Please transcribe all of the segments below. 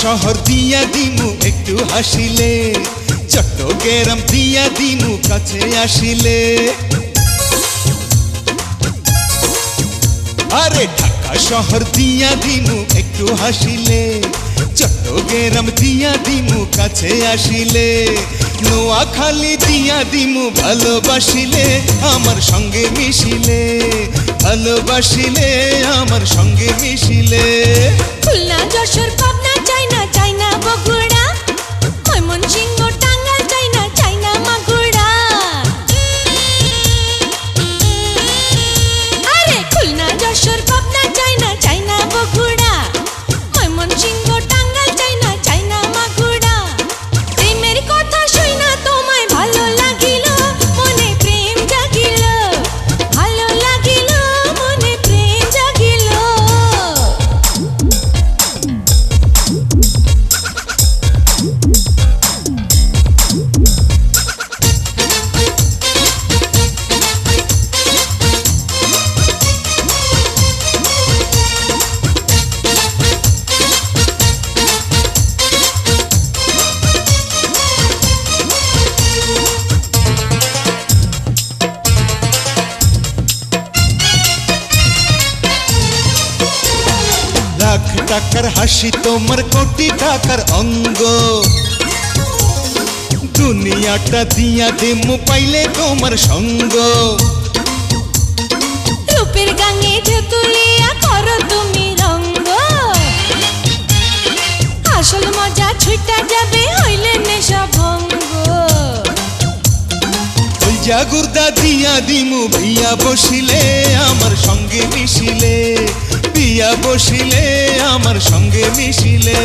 শহর দিয়া দিমু একটু হাসিলে, চট্টগ্রাম দিয়া দিমু কাছে আসিলে। আরে ঢাকা শহর দিয়া দিমু একটু হাসিলে, চট্টগ্রাম দিয়া দিমু কাছে আসিলে। নোয়াখালী দিয়া দিমু ভালোবাসিলে, আমার সঙ্গে মিশিলে, ভালোবাসিলে আমার সঙ্গে মিশিলে। খুলনা যশোর পাবনা চাইনা চাইনা বগুড়া, ময়মনসিংহ টাঙ্গাইল চাইনা চাইনা মাগুরা। আরে খুলনা যশোর পাবনা চাইনা চাইনা বগুড়া, ময়মনসিংহ টাঙ্গাইল চাইনা চাইনা মাগুরা। প্রেমের কথা শুইনা তোমায় ভালো লাগিল, মনে প্রেম জাগিল, ভালো লাগিল, মনে প্রেম জাগিল। লাখ টাকার হাসি তোমার কোটি টাকার অঙ্গ, দুনিয়াটা দিয়া দিমু পাইলে তোমার সঙ্গ। রূপের গাঙে ঢেকুলিয়া করো তুমি রঙ্গ, আসল মজা ছুটা যাবে হইলে নেশা ভঙ্গ। ওই জাগুরদা দিয়া দিমু বিয়া বসিলে, আমার সঙ্গে মিশিলে, বিয়া বসিলে আমার সঙ্গে মিশিলে।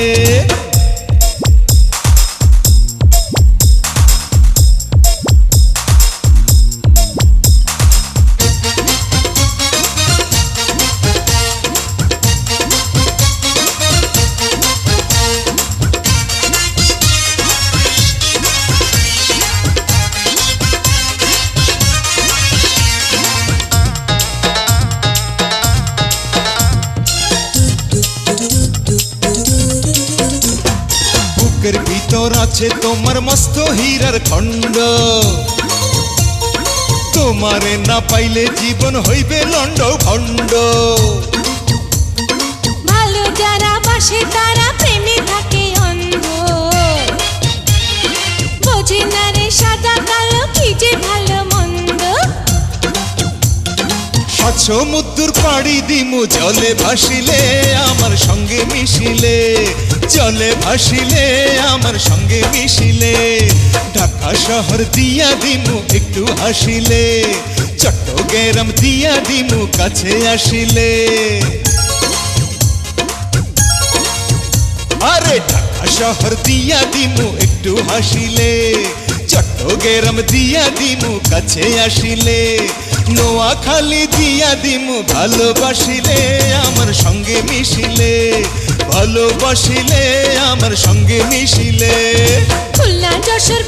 বুকের ভিতর আছে তোমার মস্ত হীরার খণ্ড, তোমারে না পাইলে জীবন হইবে লন্ড ভণ্ড। ভালো যারা বাসে তারা প্রেমে থাকে অন্ধ, বোঝে না রে সাদা কালো কি যে ভালো মন্দ। সাত সমুদ্র পাড়ি দিমু জলে ভাসিলে, আমার সঙ্গে মিশিলে, জলে ভাসিলে আমার সঙ্গে মিশিলে। ঢাকা শহর দিয়া দিমু একটু হাসিলে, চট্টগ্রাম দিয়া দিমু কাছে আসিলে। আরে ঢাকা শহর দিয়া দিমু একটু হাসিলে, চট্টগ্রাম দিয়া দিমু কাছে আসিলে। নোয়াখালী দিয়া দিমু ভালোবাসিলে, আমার সঙ্গে মিশিলে, ভালোবাসিলে আমার সঙ্গে মিশিলে। খুলনা যশোর